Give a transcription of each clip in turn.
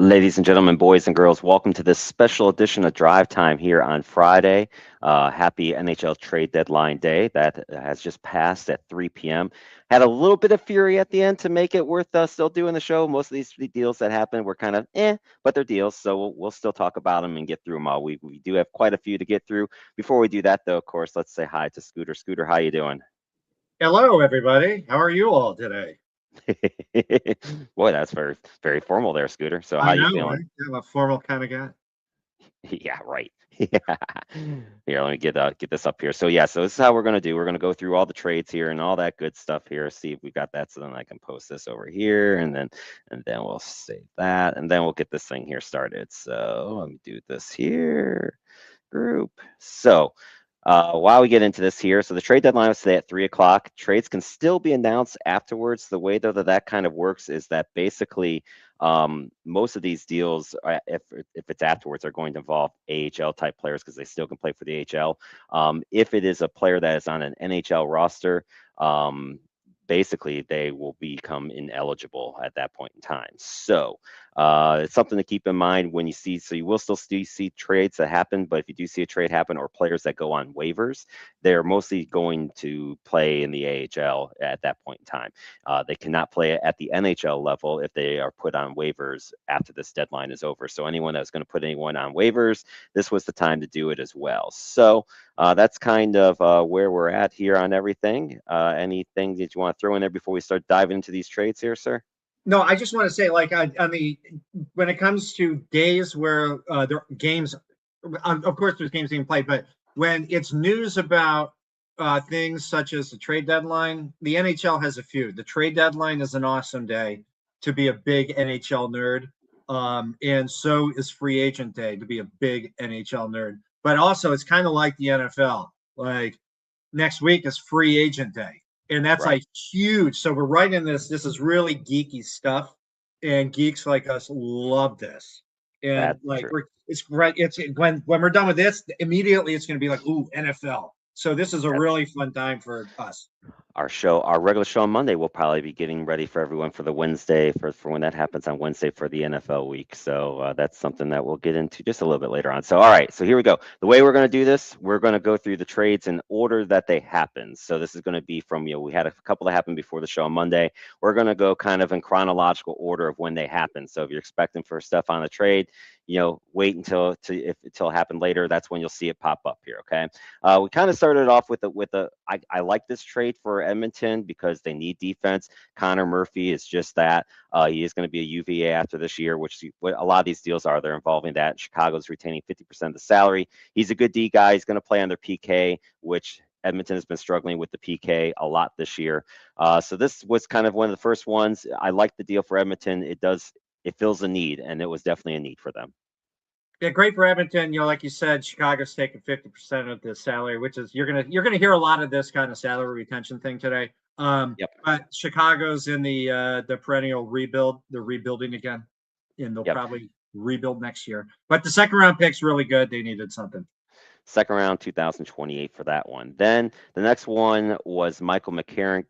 Ladies and gentlemen, boys and girls, welcome to this special edition of Drive Time here on Friday. Happy NHL trade deadline day that has just passed at 3 p.m. Had a little bit of fury at the end to make it worth still doing the show. Most of these deals that happened were kind of but they're deals, so we'll still talk about them and get through them all. We do have quite a few to get through. Before we do that, though, of course, let's say hi to Scooter. Scooter, how you doing? Hello, everybody. How are you all today? Boy, that's very formal there, Scooter. So how I you know, feeling? right? I'm a formal kind of guy. Yeah, right. Yeah. Here, let me get this up here. So yeah, so this is how we're gonna do. We're gonna go through all the trades here and all that good stuff here. See if we got that, so then I can post this over here, and then we'll save that, and then we'll get this thing here started. So let me do this here. Group. So while we get into this here, so the trade deadline was today at 3 o'clock. Trades can still be announced afterwards. The way though that kind of works is that basically most of these deals, if it's afterwards, are going to involve AHL type players because they still can play for the AHL. If it is a player that is on an NHL roster, basically they will become ineligible at that point in time. So it's something to keep in mind when you see. So you will still see trades that happen, but if you do see a trade happen or players that go on waivers, they're mostly going to play in the AHL at that point in time. They cannot play at the NHL level if they are put on waivers after this deadline is over. So anyone that's going to put anyone on waivers, this was the time to do it as well. So that's kind of where we're at here on everything. Anything that you want to throw in there before we start diving into these trades here, sir? No, I just want to say, like, on the when it comes to days where there are games, of course, there's games being played, but when it's news about things such as the trade deadline, the NHL has a few. The trade deadline is an awesome day to be a big NHL nerd, and so is free agent day to be a big NHL nerd. But also, it's kind of like the NFL. Like next week is free agent day, and that's Right. like huge. So we're right in this. This is really geeky stuff, and geeks like us love this. And That's like true. it's right. It's when we're done with this, immediately it's going to be like, ooh, NFL. So this is a That's really fun time for us. our regular show on Monday. We'll probably be getting ready for everyone for the Wednesday for when that happens on Wednesday for the NFL week. So that's something that we'll get into just a little bit later on. So all right, so here we go. The way we're going to do this, we're going to go through the trades in order that they happen. So this is going to be from we had a couple that happened before the show on Monday. We're going to go kind of in chronological order of when they happen. So if you're expecting for stuff on the trade, wait until it happened later. That's when you'll see it pop up here. Okay. We kind of started off I like this trade for Edmonton because they need defense. Connor Murphy is just that. He is going to be a UVA after this year, which what a lot of these deals are. They're involving that. Chicago's retaining 50% of the salary. He's a good D guy. He's going to play on their PK, which Edmonton has been struggling with the PK a lot this year. So this was kind of one of the first ones. I like the deal for Edmonton. It fills a need, and it was definitely a need for them. Yeah, great for Edmonton. Like you said, Chicago's taking 50% of the salary, which is you're gonna hear a lot of this kind of salary retention thing today. Yep. But Chicago's in the perennial rebuild. They're rebuilding again, and they'll Yep. probably rebuild next year. But the second round pick's really good. They needed something. Second round, 2028 for that one. Then the next one was Michael McCarron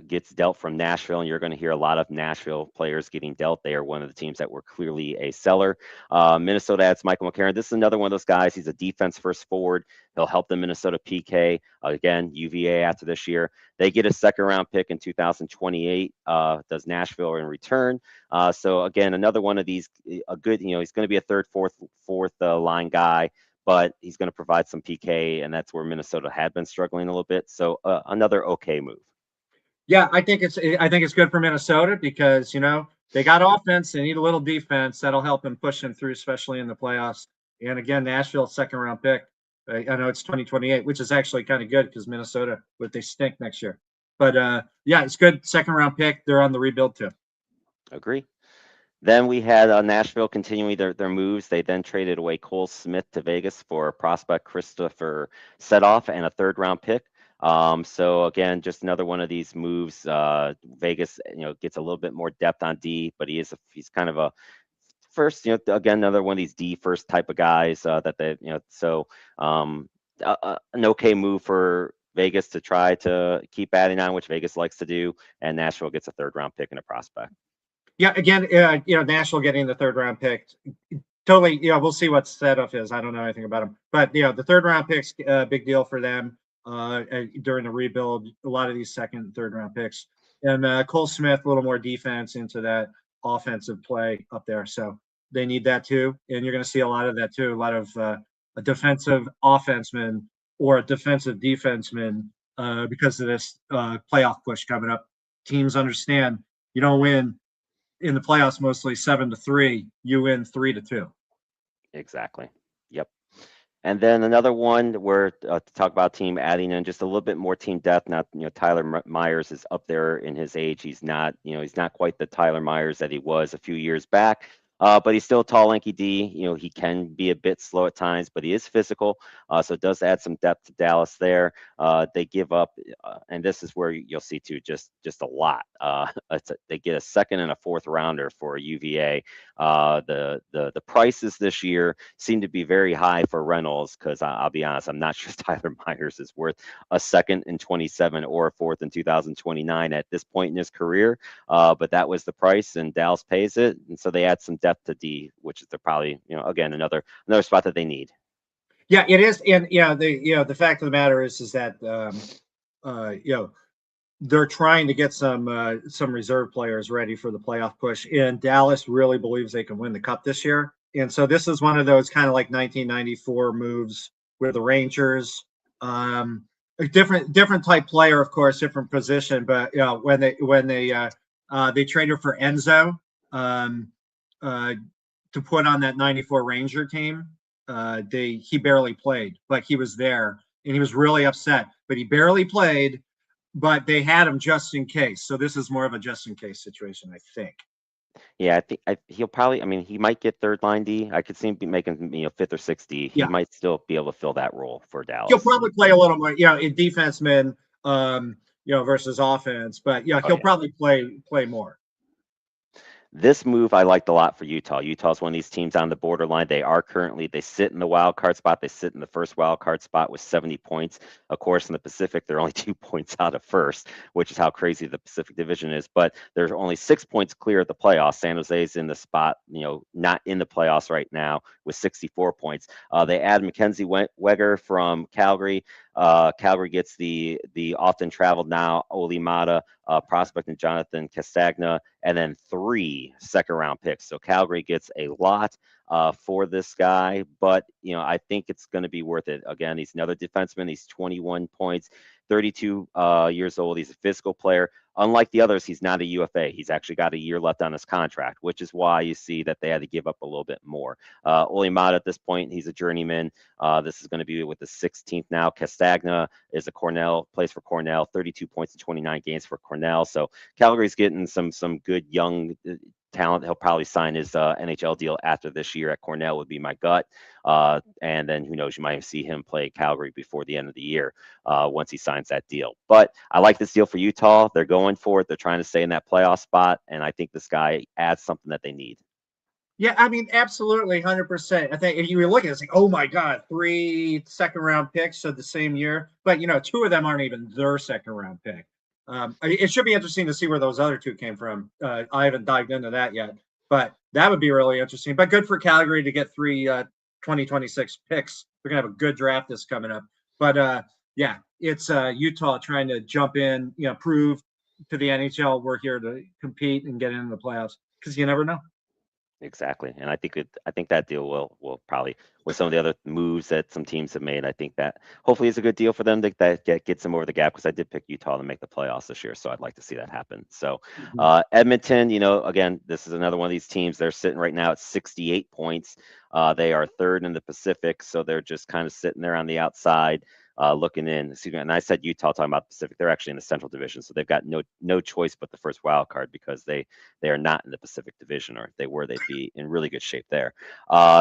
gets dealt from Nashville, and you're going to hear a lot of Nashville players getting dealt. They are one of the teams that were clearly a seller. Minnesota adds Michael McCarron. This is another one of those guys. He's a defense first forward. He'll help the Minnesota PK. Again, UVA after this year. They get a second round pick in 2028. Does Nashville in return? So again, another one of these, a good, he's going to be a third, fourth line guy, but he's going to provide some PK, and that's where Minnesota had been struggling a little bit. So another okay move. Yeah, I think it's good for Minnesota because they got offense. They need a little defense that'll help them push them through, especially in the playoffs. And again, Nashville's second round pick. I know it's 2028, which is actually kind of good because Minnesota, but they stink next year. But yeah, it's good second round pick. They're on the rebuild too. Agree. Then we had Nashville continuing their moves. They then traded away Cole Smith to Vegas for prospect Christopher Setoff and a third round pick. So again, just another one of these moves. Vegas, gets a little bit more depth on D, but he's kind of a first, again, another one of these D first type of guys that they, so an okay move for Vegas to try to keep adding on, which Vegas likes to do, and Nashville gets a third round pick and a prospect. Yeah, again, Nashville getting the third round pick. Totally, we'll see what Sedoff is. I don't know anything about him, but the third round picks, big deal for them during the rebuild. A lot of these second and third round picks, and Cole Smith, a little more defense into that offensive play up there. So they need that too, and you're going to see a lot of that too. A lot of a defensive offenseman or a defensive defenseman because of this playoff push coming up. Teams understand you don't win in the playoffs mostly 7-3. You win 3-2. Exactly. Yep. And then another one where to talk about team adding in just a little bit more team depth. Now, Tyler Myers is up there in his age. He's not, he's not quite the Tyler Myers that he was a few years back. But he's still a tall, lanky D. He can be a bit slow at times, but he is physical. So it does add some depth to Dallas there. They give up, and this is where you'll see too, just a lot. They get a second and a fourth rounder for UVA. The prices this year seem to be very high for Reynolds because I'll be honest, I'm not sure Tyler Myers is worth a second in 27 or a fourth in 2029 at this point in his career. But that was the price, and Dallas pays it, and so they add some depth to D, which is probably again another spot that they need. Yeah, it is, and the fact of the matter is that they're trying to get some reserve players ready for the playoff push, and Dallas really believes they can win the cup this year. And so this is one of those kind of like 1994 moves where the Rangers, a different type player, of course, different position, but when they traded for Enzo to put on that 94 Ranger team, he barely played, but he was there and he was really upset, but he barely played, but they had him just in case. So this is more of a just in case situation, I think. Yeah, I think he'll probably. I mean, he might get third line D. I could see him making fifth or sixth D. He Yeah, might still be able to fill that role for he'll Dallas. probably play a little more, in defenseman, versus offense. But yeah, Oh he'll yeah. probably play more. This move I liked a lot for Utah. Utah's one of these teams on the borderline. They sit in the wild card spot. They sit in the first wild card spot with 70 points. Of course, in the Pacific, they're only 2 points out of first, which is how crazy the Pacific Division is. But there's only 6 points clear of the playoffs. San Jose's in the spot, not in the playoffs right now with 64 points. They add Mackenzie Weger from Calgary. Calgary gets the often traveled now Oli Mata, prospect, and Jonathan Castagna, and then 3 second-round picks. So Calgary gets a lot for this guy, but I think it's going to be worth it. Again, he's another defenseman. He's 21 points, 32 years old. He's a physical player. Unlike the others, he's not a UFA. He's actually got a year left on his contract, which is why you see that they had to give up a little bit more. Oli Mata at this point, he's a journeyman. This is going to be with the 16th now. Castagna is plays for Cornell, 32 points in 29 games for Cornell. So Calgary's getting some good young talent. He'll probably sign his NHL deal after this year at Cornell would be my gut. And then who knows, you might see him play Calgary before the end of the year once he signs that deal. But I like this deal for Utah. They're going for it. They're trying to stay in that playoff spot. And I think this guy adds something that they need. Yeah, I mean, absolutely, 100%. I think if you look at it, it's like, oh my God, 3 second-round picks of the same year. But, 2 of them aren't even their second-round pick. It should be interesting to see where those other 2 came from. I haven't dived into that yet, but that would be really interesting. But good for Calgary to get 3 2026 picks. They're going to have a good draft this coming up. But, yeah, it's Utah trying to jump in, prove to the NHL we're here to compete and get into the playoffs because you never know. Exactly, and I think that deal will probably, with some of the other moves that some teams have made, I think that hopefully is a good deal for them to get them over the gap, because I did pick Utah to make the playoffs this year, so I'd like to see that happen. So Edmonton, again, this is another one of these teams. They're sitting right now at 68 points. They are third in the Pacific, so they're just kind of sitting there on the outside. Looking in, excuse me, and I said Utah talking about the Pacific. They're actually in the Central Division, so they've got no choice but the first wild card, because they are not in the Pacific Division, or if they were, they'd be in really good shape there.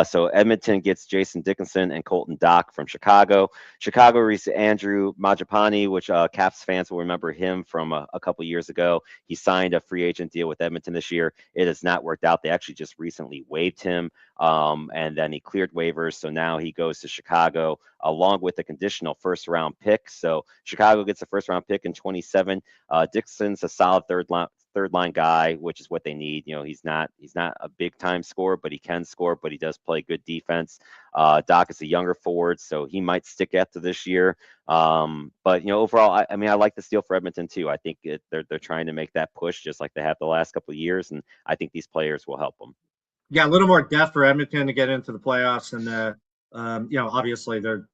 So Edmonton gets Jason Dickinson and Colton Dock from Chicago. Chicago released Andrew Majapani, which Caps fans will remember him from a couple years ago. He signed a free agent deal with Edmonton this year. It has not worked out. They actually just recently waived him, and then he cleared waivers, so now he goes to Chicago along with a conditional first round pick. So Chicago gets a first round pick in 27. Dixon's a solid third line guy, which is what they need. He's not a big time scorer, but he can score, but he does play good defense. Doc is a younger forward, so he might stick after this year. But overall, I mean, I like the steal for Edmonton too. I think they're trying to make that push just like they have the last couple of years, and I think these players will help them. Yeah, a little more depth for Edmonton to get into the playoffs, and obviously they're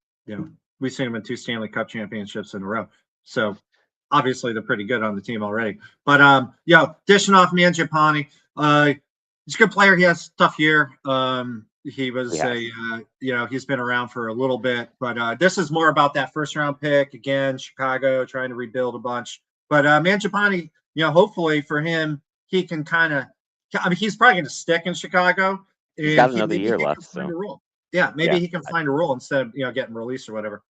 we've seen them in 2 Stanley Cup championships in a row, so obviously they're pretty good on the team already. But dishing off Mangiapane, he's a good player. He has a tough year. He was he's been around for a little bit, but this is more about that first round pick again. Chicago trying to rebuild a bunch, but Mangiapane, hopefully for him, he can kind of. I mean, he's probably going to stick in Chicago. He's got another year left, so maybe he can find a role instead of getting released or whatever.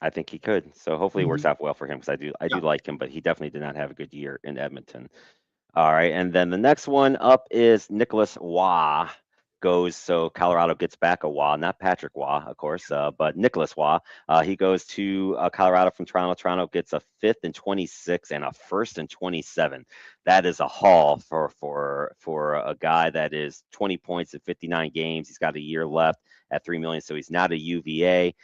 I think he could. So hopefully it works out well for him, because I do like him, but he definitely did not have a good year in Edmonton. All right, and then the next one up is Nicholas Waugh goes. So Colorado gets back a Waugh, not Patrick Waugh, of course, but Nicholas Waugh. He goes to Colorado from Toronto. Toronto gets a 5th and 26 and a 1st and 27. That is a haul for a guy that is 20 points in 59 games. He's got a year left at $3 million, so he's not a UVA.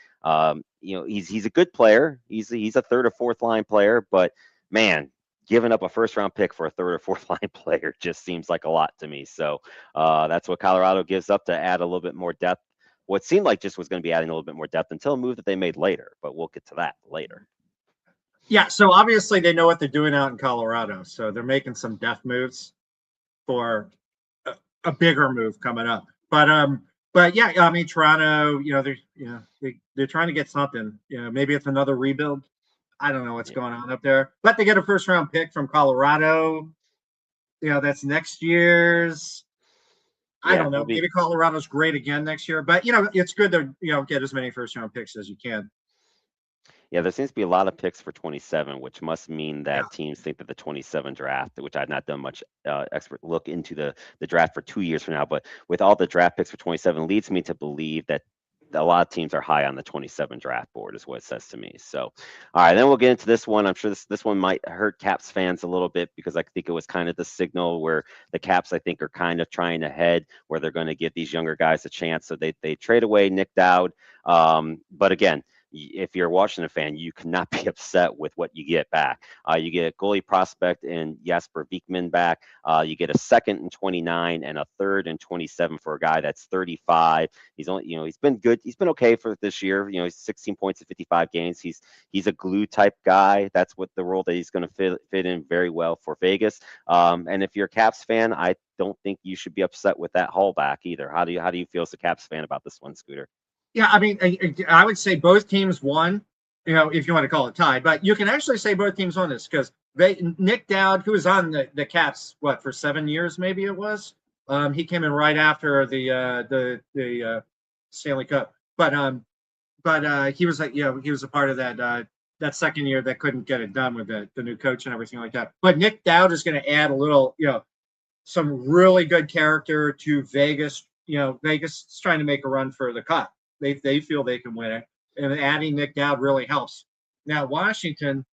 He's a good player. He's a third or fourth line player, but man, giving up a first round pick for a third or fourth line player just seems like a lot to me. So that's what Colorado gives up to add a little bit more depth. What seemed like just was going to be adding a little bit more depth until a move that they made later, but we'll get to that later. Yeah, so obviously they know what they're doing out in Colorado, so they're making some depth moves for a bigger move coming up. But yeah, I mean Toronto, they're trying to get something. Maybe it's another rebuild. I don't know what's going on up there, but they get a first round pick from Colorado. That's next year's. I don't know. Maybe Colorado's great again next year, but it's good to get as many first round picks as you can. Yeah, there seems to be a lot of picks for 27, which must mean that teams think that the 27 draft, which I've not done much expert look into the draft for 2 years from now, but with all the draft picks for 27, leads me to believe that a lot of teams are high on the 27 draft board, is what it says to me. So, all right, then we'll get into this one. I'm sure this one might hurt Caps fans a little bit, because I think it was kind of the signal where the Caps, I think, are kind of trying to head where they're going to give these younger guys a chance. So they trade away Nick Dowd. But again, if you're a Washington fan, you cannot be upset with what you get back. You get a goalie prospect in Jesper Vikman back. You get a 2nd and 29 and a 3rd and 27 for a guy that's 35. He's only, he's been good. He's been okay for this year. He's 16 points in 55 games. He's a glue type guy. That's what the role that he's going to fit in very well for Vegas. And if you're a Caps fan, I don't think you should be upset with that haul back either. How do you feel as a Caps fan about this one, Scooter? Yeah, I mean, I would say both teams won, if you want to call it tied, but you can actually say both teams won this, because Nick Dowd, who was on the Caps, for 7 years, maybe it was, he came in right after the Stanley Cup, but he was he was a part of that second year that couldn't get it done with the new coach and everything like that. But Nick Dowd is going to add a little, some really good character to Vegas. Vegas is trying to make a run for the Cup. They feel they can win it, and adding Nick Dowd really helps. Now Washington,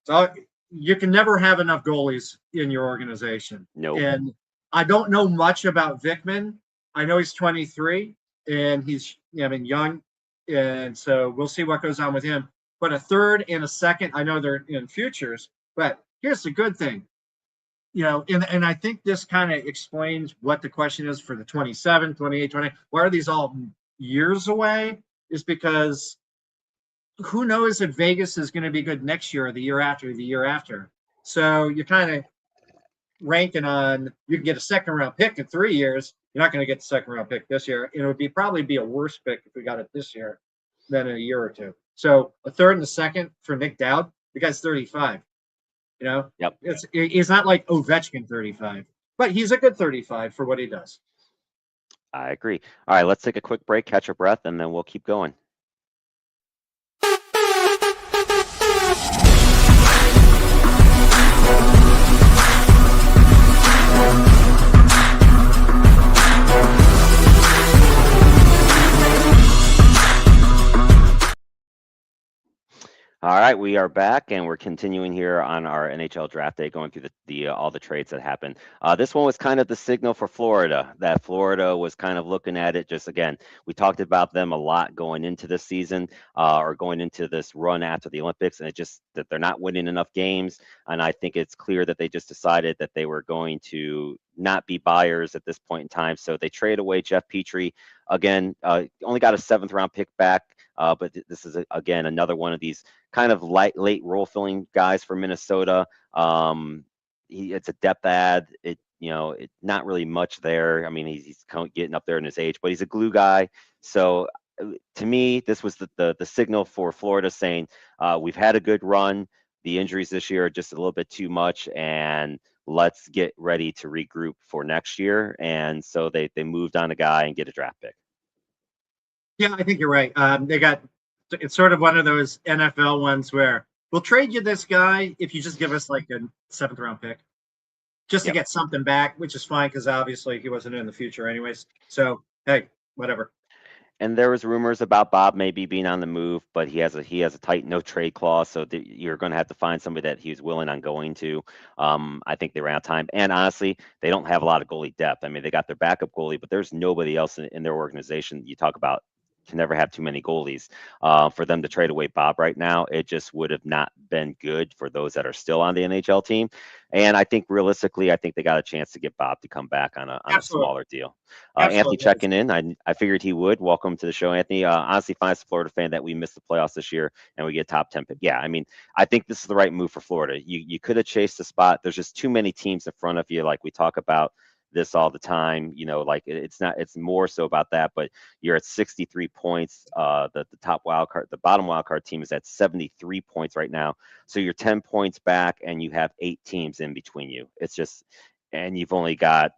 so you can never have enough goalies in your organization. Nope. And I don't know much about Vikman. I know he's 23 and he's young, and so we'll see what goes on with him. But a 3rd and a 2nd, I know they're in futures, but here's the good thing. And I think this kind of explains what the question is for the 27, 28, 20. Why are these all years away? Is because who knows if Vegas is going to be good next year or the year after, the year after. So you're kind of ranking on, you can get a 2nd round pick in 3 years. You're not going to get the 2nd round pick this year. It would probably be a worse pick if we got it this year than in a year or two. So a 3rd and a 2nd for Nick Dowd. The guy's 35. Yep. He's not like Ovechkin 35, but he's a good 35 for what he does. I agree. All right, let's take a quick break, catch our breath, and then we'll keep going. All right, we are back and we're continuing here on our NHL draft day, going through the all the trades that happened. This one was kind of the signal for Florida that Florida was kind of looking at it. Just again, we talked about them a lot going into this season or going into this run after the Olympics, and it just that they're not winning enough games. And I think it's clear that they just decided that they were going to not be buyers at this point in time. So they trade away Jeff Petrie again. Only got a seventh round pick back. But this is again another one of these kind of late role filling guys for Minnesota. It's a depth ad. Not really much there. I mean, he's getting up there in his age, but he's a glue guy. So to me, this was the signal for Florida saying we've had a good run. The injuries this year are just a little bit too much, and let's get ready to regroup for next year. And so they moved on a guy and get a draft pick. Yeah, I think you're right. It's sort of one of those NFL ones where we'll trade you this guy if you just give us like a seventh round pick just to Yep. get something back, which is fine because obviously he wasn't in the future anyways. So hey, whatever. And there was rumors about Bob maybe being on the move, but he has a tight no trade clause, so you're going to have to find somebody that he's willing on going to. I think they ran out of time, and honestly, they don't have a lot of goalie depth. I mean, they got their backup goalie, but there's nobody else in their organization. You talk about can never have too many goalies. For them to trade away Bob right now, it just would have not been good for those that are still on the NHL team. And I think realistically, I think they got a chance to get Bob to come back on a Absolutely. smaller deal. Anthony Absolutely. checking in. I figured he would. Welcome to the show, Anthony. Honestly, fine as a Florida fan that we missed the playoffs this year and we get top 10 pick. Yeah, I mean, I think this is the right move for Florida. You could have chased the spot. There's just too many teams in front of you. Like we talk about this all the time. Like it's not. It's more so about that. But you're at 63 points. The top wild card, the bottom wild card team is at 73 points right now. So you're 10 points back, and you have 8 teams in between you. It's just, and you've only got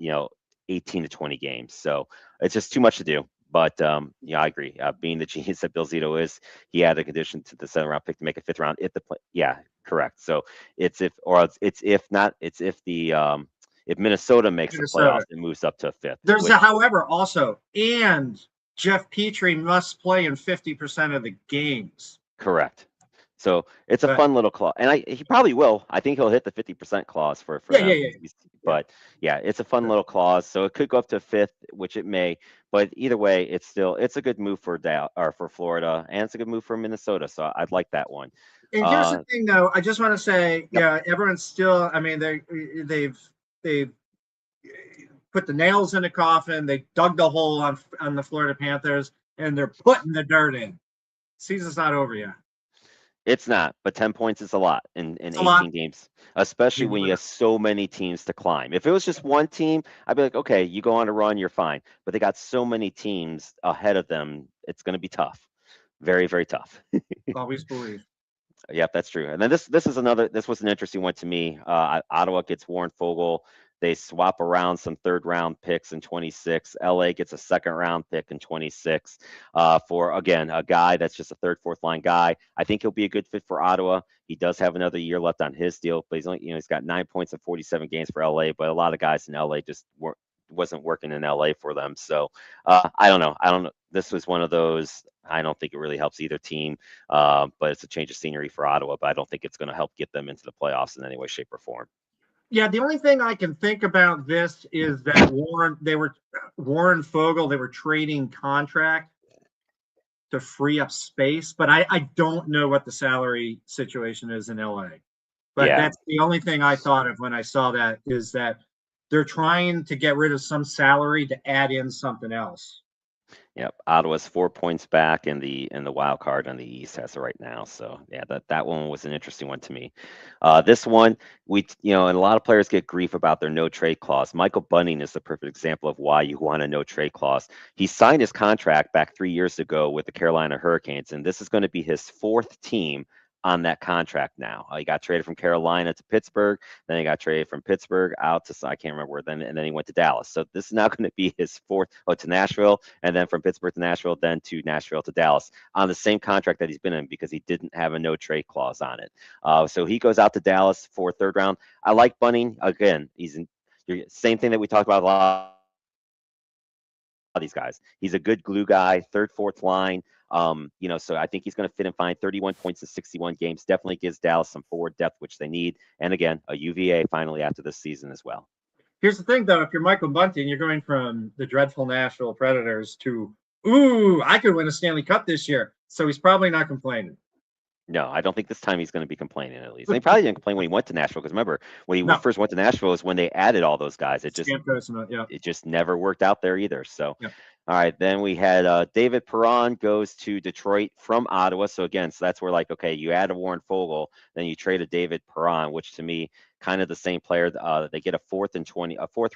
18 to 20 games. So it's just too much to do. But yeah, I agree. Being the genius that Bill Zito is, he had a condition to the 7th round pick to make a 5th round if the play. Yeah, correct. So it's if not, it's if Minnesota makes the playoffs, Minnesota. it moves up to a 5th, There's a which however also, and Jeff Petrie must play in 50% of the games. correct. So it's a But fun little clause, and he probably will. I think he'll hit the 50% clause for yeah, yeah, them. yeah, yeah. But yeah, it's a fun little clause. So it could go up to a 5th, which it may. But either way, it's a good move for or for Florida, and it's a good move for Minnesota. So I'd like that one. And here's the Uh, thing, though. I just want to say, yep. yeah, everyone's still. I mean, they've put the nails in the coffin. They dug the hole on the Florida Panthers, and they're putting the dirt in. Season's not over yet. It's not, but 10 points is a lot in It's a lot. 18 games, especially when you have so many teams to climb. If it was just one team, I'd be like, okay, you go on a run, you're fine. But they got so many teams ahead of them, it's going to be tough. Very, very tough. Always believe. Yep, that's true. And then this was an interesting one to me. Ottawa gets Warren Fogle. They swap around some third round picks in 26. LA gets a second round pick in 26 for again a guy that's just a third, fourth line guy. I think he'll be a good fit for Ottawa. He does have another year left on his deal, but he's got 9 points in 47 games for LA. But a lot of guys in LA just wasn't working in LA for them. So I don't know. I don't know. This was one of those. I don't think it really helps either team. But it's a change of scenery for Ottawa. But I don't think it's going to help get them into the playoffs in any way, shape, or form. Yeah, the only thing I can think about this is that Warren Fogle, they were trading contract to free up space, but I don't know what the salary situation is in LA. But Yeah. that's the only thing I thought of when I saw that is that they're trying to get rid of some salary to add in something else. Yep, Ottawa's 4 points back in the wild card on the East as of right now. So yeah, that one was an interesting one to me. This one, and a lot of players get grief about their no trade clause. Michael Bunning is the perfect example of why you want a no trade clause. He signed his contract back 3 years ago with the Carolina Hurricanes, and this is going to be his 4th team on that contract now. He got traded from Carolina to Pittsburgh, then he got traded from Pittsburgh out to I can't remember where then, and then he went to Dallas. So this is now going to be his 4th to Nashville, and then from Pittsburgh to Nashville, then to Nashville to Dallas on the same contract that he's been in because he didn't have a no trade clause on it. So he goes out to Dallas for 3rd round. I like Bunning again. He's in same thing that we talked about a lot these guys. He's a good glue guy, third, fourth line. So I think he's going to fit in fine. 31 points in 61 games definitely gives Dallas some forward depth, which they need. And again, a UVA finally after this season as well. Here's the thing, though: if you're Michael Bunting, you're going from the dreadful Nashville Predators to, ooh, I could win a Stanley Cup this year. So he's probably not complaining. No, I don't think this time he's going to be complaining at least. And he probably didn't complain when he went to Nashville because remember when he No, first went to Nashville is when they added all those guys. Stamkos, yeah, It just never worked out there either. So, yeah. all right, then we had David Perron goes to Detroit from Ottawa. So again, so that's where like okay, you add a Warren Fogle, then you trade a David Perron, which to me kind of the same player. They get a fourth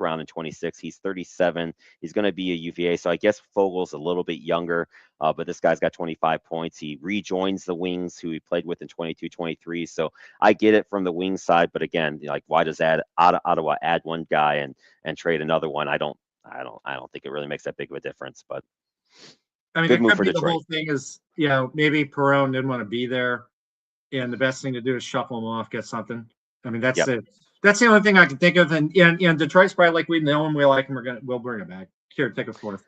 round in 26. He's 37. He's going to be a UVA. So I guess Fogel's a little bit younger, but this guy's got 25 points. He rejoins the Wings, who he played with in 22, 23. So I get it from the Wings side, but again, like why does Ottawa add one guy and trade another one? I don't think it really makes that big of a difference. But I mean, good it move could for be the Detroit. whole thing is, maybe Perron didn't want to be there, and the best thing to do is shuffle him off, get something. I mean, that's Yep. it. That's the only thing I can think of. And Detroit's probably like, we know him, we like him, we'll bring him back. Here, take a fourth.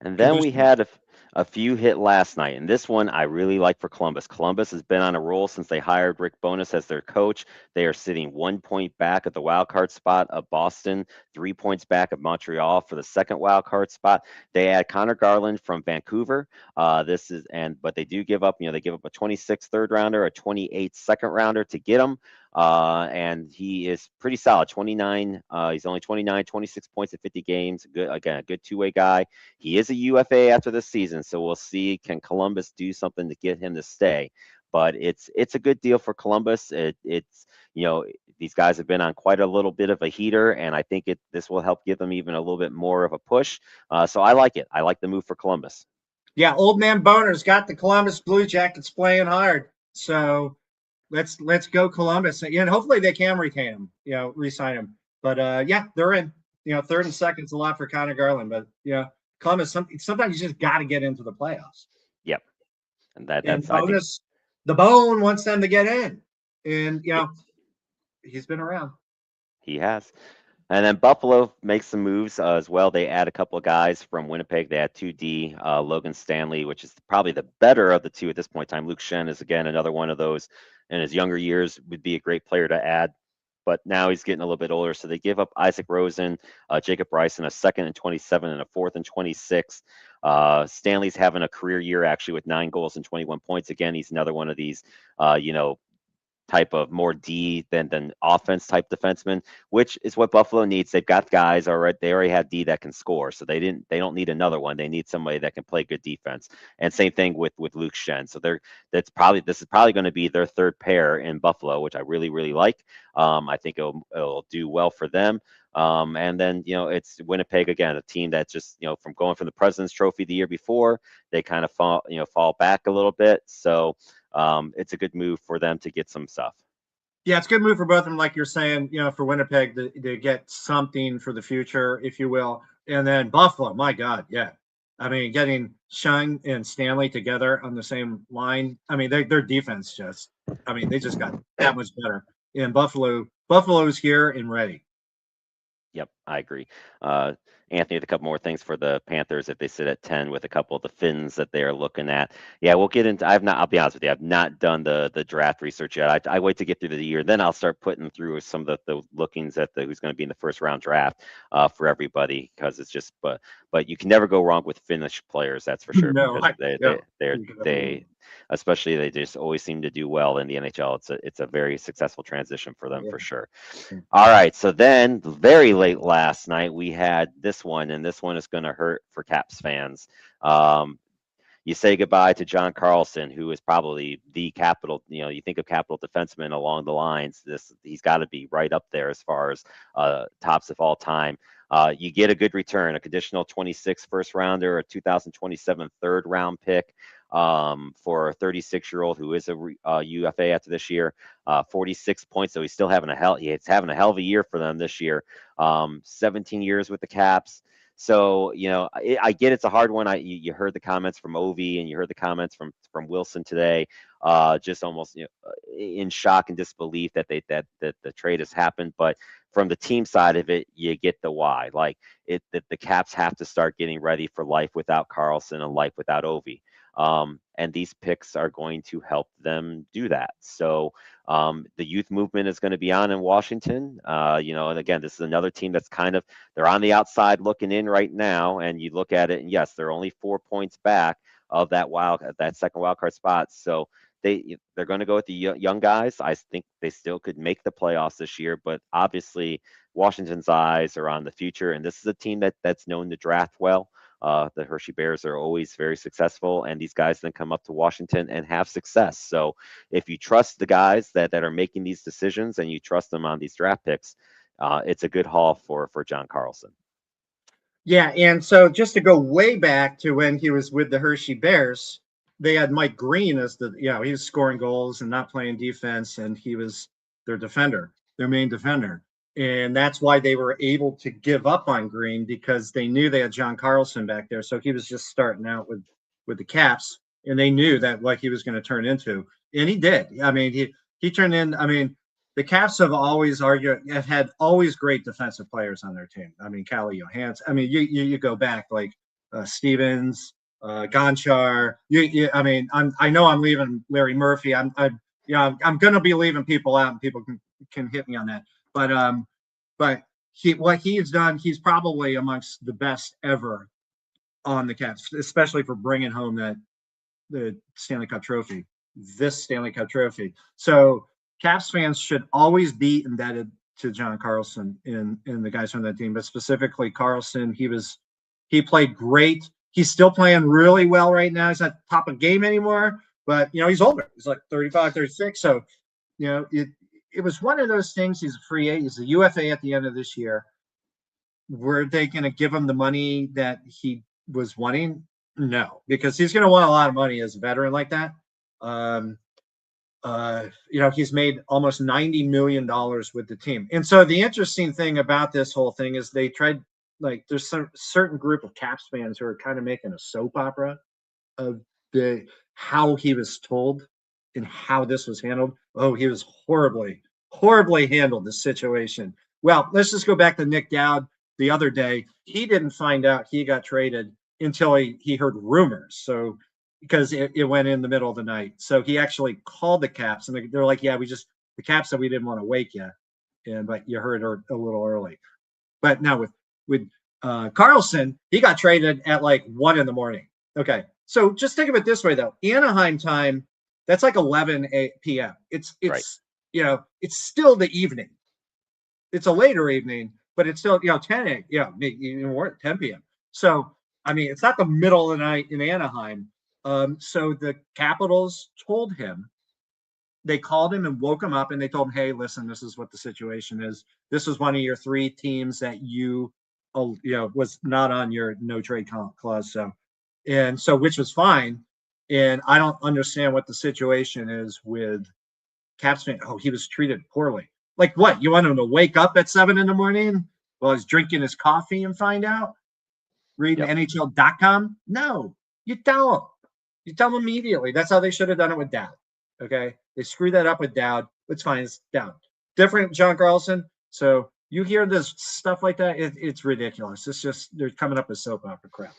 And Can then do we something. had a few hit last night, and this one I really like for Columbus. Columbus has been on a roll since they hired Rick Bowness as their coach. They are sitting 1 point back at the wild card spot of Boston, 3 points back of Montreal for the second wild card spot. They add Connor Garland from Vancouver. But they do give up, they give up a 26 third rounder, a 28 second rounder to get him. And he is pretty solid. 29. He's only 29, 26 points in 50 games. Good again, a good two-way guy. He is a UFA after this season, so we'll see can Columbus do something to get him to stay. But it's a good deal for Columbus. It's these guys have been on quite a little bit of a heater, and I think this will help give them even a little bit more of a push. So I like it. I like the move for Columbus. Yeah, old man Boner's got the Columbus Blue Jackets playing hard. So let's go Columbus. And hopefully they can retain him, re-sign him. But yeah, they're in. Third and second's a lot for Connor Garland. But Columbus, sometimes you just got to get into the playoffs. Yep, and And I think Bonus, the Bone wants them to get in. And he's been around. he has. And then Buffalo makes some moves as well. They add a couple of guys from Winnipeg. They add 2D, Logan Stanley, which is probably the better of the two at this point in time. Luke Shen is, again, another one of those in his younger years, would be a great player to add. But now he's getting a little bit older. So they give up Isaac Rosen, Jacob Bryson, a second and 27 and a fourth and 26. Stanley's having a career year, actually, with 9 goals and 21 points. Again, he's another one of these, type of more D than offense type defenseman, which is what Buffalo needs. They've got guys already. They already have D that can score, so they don't need another one. They need somebody that can play good defense. And same thing with Luke Shen. So this is probably going to be their third pair in Buffalo, which I really really like. I think it'll do well for them. And then it's Winnipeg again, a team that just from going from the President's Trophy the year before, they kind of fall back a little bit. So it's a good move for them to get some stuff. Yeah, it's a good move for both of them, like you're saying, for Winnipeg to get something for the future, if you will. And then Buffalo, my God, yeah. I mean, getting Shung and Stanley together on the same line. I mean, their defense they just got that much better. And Buffalo's here and ready. Yep, I agree. Anthony, with a couple more things for the Panthers if they sit at 10 with a couple of the Finns that they're looking at. Yeah, we'll get into. I'll be honest with you, I've not done the draft research yet. I wait to get through the year, then I'll start putting through some of the lookings at who's going to be in the first round draft for everybody because it's just but you can never go wrong with Finnish players, that's for sure, No, because yeah. they especially they just always seem to do well in the NHL. It's a very successful transition for them for sure. All right, so then very late last night we had this one, and this one is going to hurt for Caps fans. You say goodbye to John Carlson, who is probably the capital. You think of capital defenseman along the lines. He's got to be right up there as far as tops of all time. You get a good return, a conditional 26 first rounder, a 2027 third round pick for a 36-year-old who is a UFA after this year. 46 points, so he's having a hell of a year for them this year. 17 years with the Caps. So I get it's a hard one. You heard the comments from Ovi and you heard the comments from Wilson today. Just almost in shock and disbelief that the trade has happened. But from the team side of it, you get the why. Like that the Caps have to start getting ready for life without Carlson and life without Ovi. And these picks are going to help them do that. So the youth movement is going to be on in Washington. And again, this is another team that's they're on the outside looking in right now. And you look at it, and yes, they're only 4 points back of that second wild card spot. So they're going to go with the young guys. I think they still could make the playoffs this year, but obviously Washington's eyes are on the future, and this is a team that's known to draft well. The Hershey Bears are always very successful, and these guys then come up to Washington and have success. So if you trust the guys that are making these decisions and you trust them on these draft picks, it's a good haul for John Carlson. Yeah, and so just to go way back to when he was with the Hershey Bears, they had Mike Green as he was scoring goals and not playing defense, and he was their defender, their main defender. And that's why they were able to give up on Green, because they knew they had John Carlson back there. So he was just starting out with the Caps, and they knew that what he was going to turn into. And he did. I mean, he turned in, I mean, the Caps have had always great defensive players on their team. I mean, Calle Johansson. I mean, you go back like Stevens, Gonchar. I know I'm leaving Larry Murphy. I'm going to be leaving people out, and people can hit me on that. But what he's done, he's probably amongst the best ever on the Caps, especially for bringing home the Stanley Cup trophy. This Stanley Cup trophy. So Caps fans should always be indebted to John Carlson and the guys from that team, but specifically Carlson. He played great. He's still playing really well right now. He's not top of game anymore, but he's older. He's like 35, 36. So, it was one of those things. He's a free agent. He's a UFA at the end of this year. Were they going to give him the money that he was wanting? No, because he's going to want a lot of money as a veteran like that. He's made almost $90 million with the team. And so the interesting thing about this whole thing is they tried, there's some certain group of Caps fans who are kind of making a soap opera of how he was told and how this was handled. Oh, he was horribly handled, this situation. Well, let's just go back to Nick Dowd the other day. He didn't find out he got traded until he heard rumors. So because it went in the middle of the night. So he actually called the Caps, and they're like, yeah, the Caps said we didn't want to wake you, but you heard her a little early. But now with Carlson, he got traded at like 1 a.m. Okay. So just think of it this way, though. Anaheim time, that's like 11 p.m. It's right. It's still the evening. It's a later evening, but it's still 10 p.m. So I mean, it's not the middle of the night in Anaheim. So the Capitals told him, they called him and woke him up, and they told him, hey, listen, this is what the situation is. This was one of your 3 teams that was not on your no trade clause. So which was fine. And I don't understand what the situation is with Caps fan. Oh, he was treated poorly. Like what? You want him to wake up at 7 a.m. while he's drinking his coffee and find out? Reading NHL.com? No, you tell him. You tell them immediately. That's how they should have done it with Dowd. Okay. They screwed that up with Dowd. It's fine. It's Dowd. Different John Carlson. So you hear this stuff like that, it's ridiculous. It's just they're coming up with soap opera crap.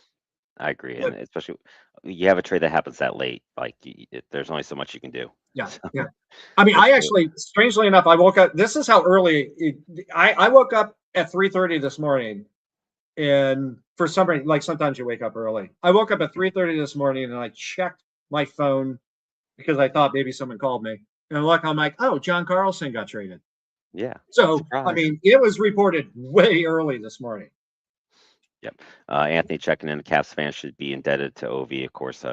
I agree, and especially you have a trade that happens that late. Like there's only so much you can do. Yeah, yeah. I mean, I actually, strangely enough, I woke up. This is how early I woke up at 3:30 this morning. And for some reason, like sometimes you wake up early. I woke up at 3:30 this morning, and I checked my phone because I thought maybe someone called me. And look, I'm like, oh, John Carlson got traded. Yeah. So, surprise. I mean, it was reported way early this morning. Yep. Anthony checking in. The Caps fans should be indebted to Ovi, of course,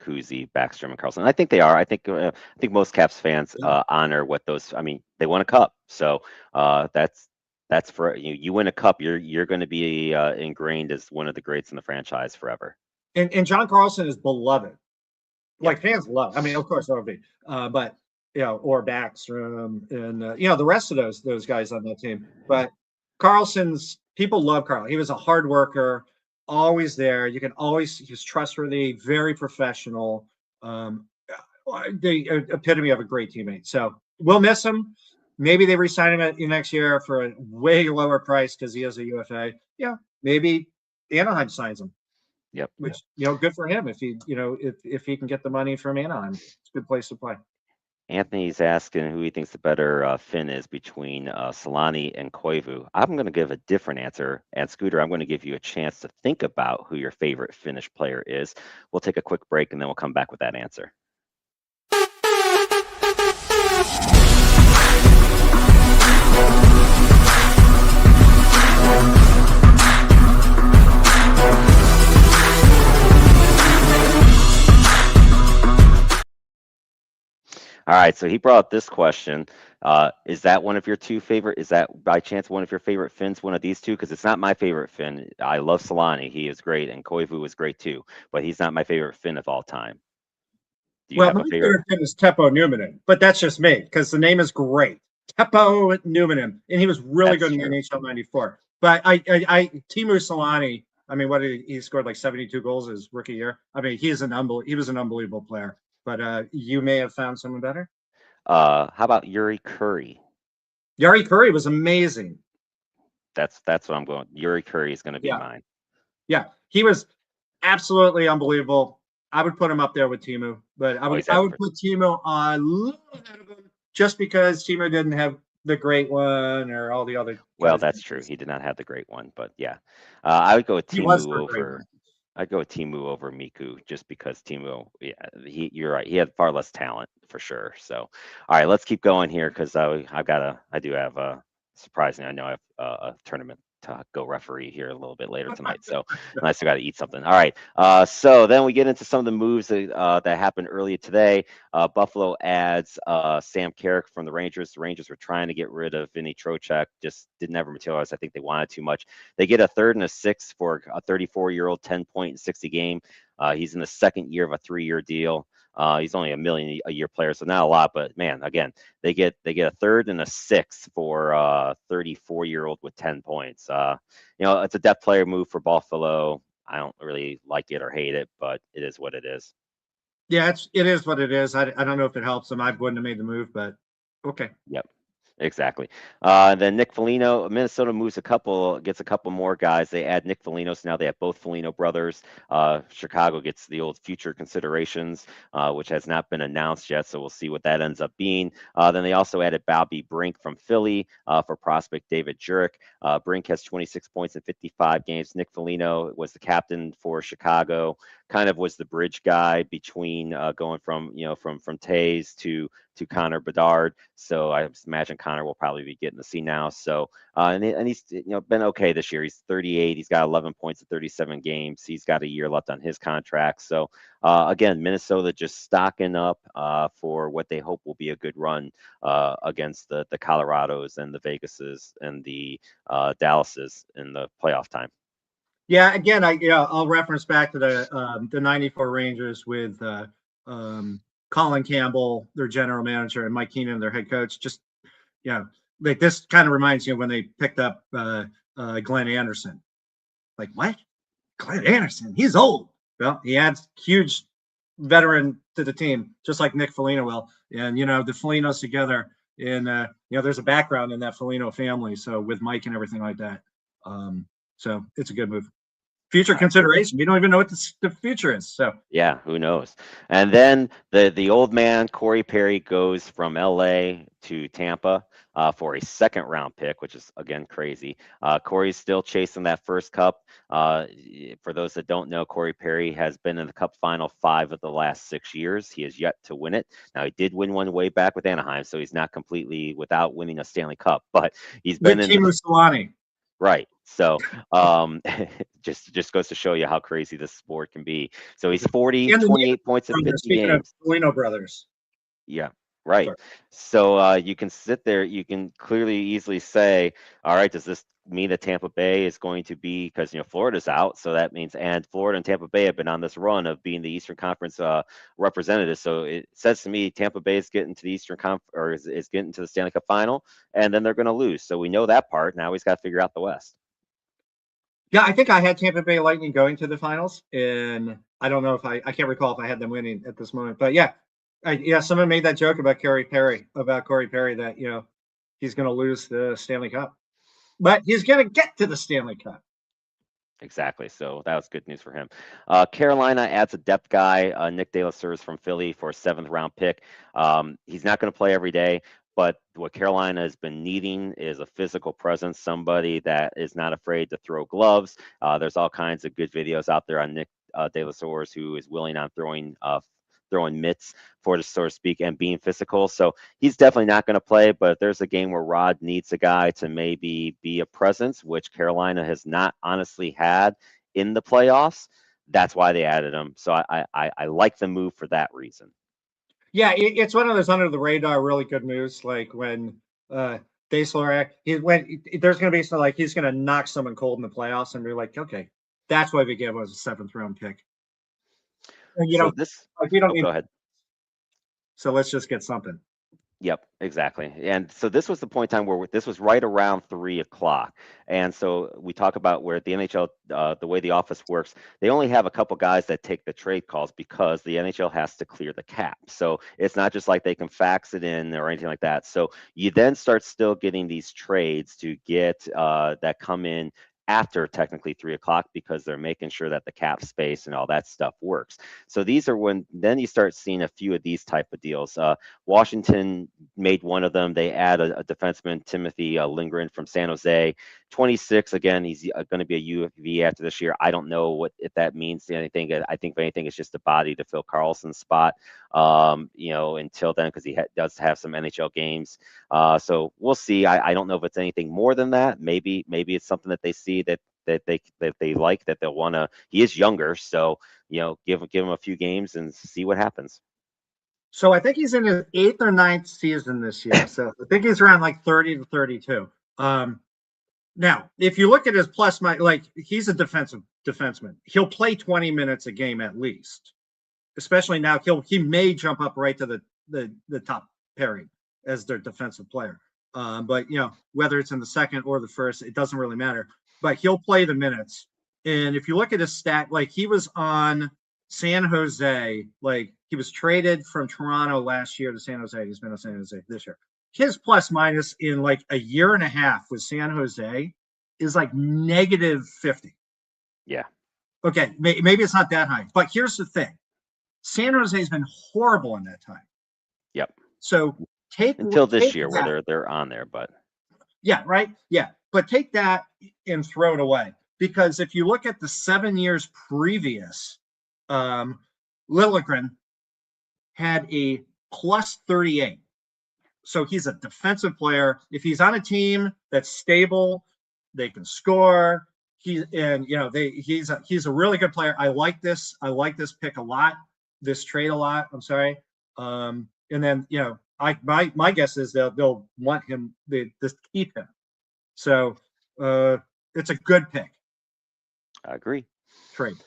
Kuzi, Backstrom, and Carlson. I think they are. I think most Caps fans honor what those. I mean, they won a cup, so that's for you. You win a cup, you're going to be ingrained as one of the greats in the franchise forever. And John Carlson is beloved. Like fans love. I mean, of course, Ovi, but or Backstrom and the rest of those guys on that team. But Carlson's people love Carl. He was a hard worker, always there. He was trustworthy, very professional. The epitome of a great teammate. So we'll miss him. maybe they re-sign him next year for a way lower price because he has a UFA. Yeah, maybe Anaheim signs him. Yep. Which good for him if he if he can get the money from Anaheim. It's a good place to play. Anthony's asking who he thinks the better Finn is between Solani and Koivu. I'm going to give a different answer. And Scooter, I'm going to give you a chance to think about who your favorite Finnish player is. We'll take a quick break and then we'll come back with that answer. All right, so he brought up this question. Is that one of your two favorite? Is that by chance one of your favorite Finns? One of these two? Because it's not my favorite Finn. I love Solani. He is great, and Koivu is great too. But he's not my favorite Finn of all time. Do you Well, have my a favorite? favorite thing is Teppo Numminen, but that's just me because the name is great. Teppo Numminen, and he was really That's good in true. the NHL '94. But I Teemu Solani. I mean, what did he scored like 72 goals his rookie year? I mean, he was an unbelievable player. But you may have found someone better. How about Yuri Curry? Yari Curry was amazing. That's what I'm going. Yuri Curry is going to be Yeah, mine. yeah, he was absolutely unbelievable. I would put him up there with Teemu, but I Oh, would he's I had. would put Teemu a little ahead of him just because Teemu didn't have the great one or all the other Well, guys. that's true. He did not have the great one, but yeah, I would go with He was Timu the great one. over. I'd go with Timu over Miku just because Timu. Yeah, you're right. He had far less talent for sure. So, all right, let's keep going here because I do have a surprising. I know I have a tournament to go referee here a little bit later tonight. So, and I still got to eat something. All right. So then we get into some of the moves that happened earlier today. Buffalo adds Sam Carrick from the Rangers. The Rangers were trying to get rid of Vinny Trocheck, just didn't ever materialize. I think they wanted too much. They get a third and a sixth for a 34-year-old, 10-point and 60 game. He's in the second year of a 3-year deal. He's only $1 million a year player, so not a lot. But man, again, they get a third and a sixth for 34-year-old with 10 points. It's a depth player move for Buffalo. I don't really like it or hate it, but it is what it is. Yeah, it is what it is. I don't know if it helps him. I wouldn't have made the move, but okay. Yep. Exactly. Then Nick Foligno, Minnesota gets a couple more guys. They add Nick Foligno, so now they have both Foligno brothers. Chicago gets the old future considerations, which has not been announced yet, so we'll see what that ends up being. Then they also added Bobby Brink from Philly for prospect David Jurek. Brink has 26 points in 55 games. Nick Foligno was the captain for Chicago, kind of was the bridge guy between going from Tays to Connor Bedard. So I imagine Connor will probably be getting the C now. So and he's been okay this year. He's 38. He's got 11 points in 37 games. He's got a year left on his contract. So again, Minnesota just stocking up for what they hope will be a good run against the Colorados and the Vegases and the Dallases in the playoff time. Yeah, again, I'll reference back to the '94 Rangers with Colin Campbell, their general manager, and Mike Keenan, their head coach. Just like this kind of reminds you when they picked up Glenn Anderson. Like what? Glenn Anderson? He's old. Well, he adds huge veteran to the team, just like Nick Foligno will. And the Folignos together, and there's a background in that Foligno family. So with Mike and everything like that. So it's a good move. Future consideration. We don't even know what the future is. So yeah, who knows? And then the old man Corey Perry goes from LA to Tampa for a second round pick, which is again crazy. Corey's still chasing that first cup. For those that don't know, Corey Perry has been in the Cup final 5 of the last 6 years. He has yet to win it. Now he did win one way back with Anaheim, so he's not completely without winning a Stanley Cup, but he's been with in Teemu Solani. Right. So just goes to show you how crazy this sport can be. So he's 40, 28 points in 50 Speaking games. of Foligno brothers. Yeah, right. Sorry. So you can sit there, you can clearly easily say, all right, does this mean that Tampa Bay is going to be, because Florida's out, so that means, and Florida and Tampa Bay have been on this run of being the Eastern Conference representatives. So it says to me Tampa Bay is getting to the Eastern Conference, or is getting to the Stanley Cup final, and then they're going to lose. So we know that part. Now he's got to figure out the West. Yeah, I think I had Tampa Bay Lightning going to the finals, and I don't know if I can't recall if I had them winning at this moment. But yeah, someone made that joke about Corey Perry that he's going to lose the Stanley Cup. But he's going to get to the Stanley Cup. Exactly. So that was good news for him. Carolina adds a depth guy, Nick De La Source from Philly for a 7th-round pick. He's not going to play every day, but what Carolina has been needing is a physical presence, somebody that is not afraid to throw gloves. There's all kinds of good videos out there on Nick De La Source, who is willing on throwing mitts, for so to speak, and being physical. So he's definitely not going to play, but if there's a game where Rod needs a guy to maybe be a presence, which Carolina has not honestly had in the playoffs, that's why they added him. So I like the move for that reason. Yeah, it's one of those under the radar, really good moves. Like when Deslaurier, when there's going to be some like he's going to knock someone cold in the playoffs, and you're like, okay, that's why we gave him a 7th-round pick. And, So this, like we don't oh, need, go ahead. so let's just get something. Yep, exactly. And so this was the point in time where this was right around 3 o'clock. And so we talk about where the NHL, the way the office works, they only have a couple guys that take the trade calls because the NHL has to clear the cap. So it's not just like they can fax it in or anything like that. So you then start still getting these trades to get that come in after technically 3 o'clock because they're making sure that the cap space and all that stuff works. So these are when then you start seeing a few of these type of deals. Washington made one of them. They add a defenseman, Timothy Lindgren from San Jose, 26. Again, he's going to be a UFV after this year. I don't know if that means anything. I think if anything, it's just a body to fill Carlson's spot. Until then, because he does have some NHL games. So we'll see. I don't know if it's anything more than that. Maybe it's something that they see that they like, that they'll want to. He is younger, so give him a few games and see what happens. So I think he's in his 8th or 9th season this year. So I think he's around like 30 to 32. Now, if you look at his plus, like he's a defenseman. He'll play 20 minutes a game at least. Especially now, he may jump up right to the top pairing as their defensive player. But whether it's in the second or the first, it doesn't really matter. But he'll play the minutes. And if you look at his stat, like he was on San Jose, like he was traded from Toronto last year to San Jose. He's been on San Jose this year. His plus minus in like a year and a half with San Jose is like -50. Yeah. Okay, maybe it's not that high, but here's the thing: San Jose has been horrible in that time. Yep. So until this year where they're on there, but yeah, right, yeah. But take that and throw it away, because if you look at the 7 years previous, Liljegren had a plus 38. So he's a defensive player. If he's on a team that's stable, they can score. He's a really good player. I like this pick a lot, this trade a lot. I'm sorry. And then my guess is they'll want him to keep him. So it's a good pick. I agree. Trade.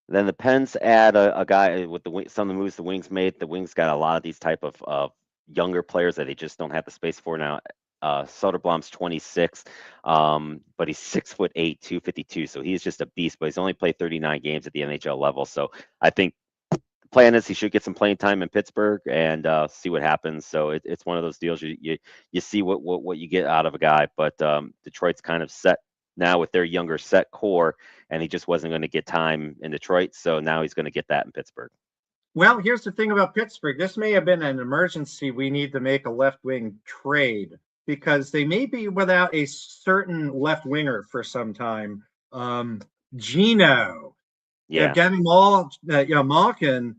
Then the Pens add a guy with some of the moves the Wings made. The Wings got a lot of these type of younger players that they just don't have the space for now. Soderblom's 26, but he's 6'8", 252, so he's just a beast. But he's only played 39 games at the NHL level, so I think the plan is he should get some playing time in Pittsburgh and see what happens. So it's one of those deals you see what you get out of a guy. But Detroit's kind of set now with their younger set core, and he just wasn't going to get time in Detroit, so now he's going to get that in Pittsburgh. Well, here's the thing about Pittsburgh. This may have been an emergency. We need to make a left wing trade because they may be without a certain left winger for some time. Gino, getting Malkin,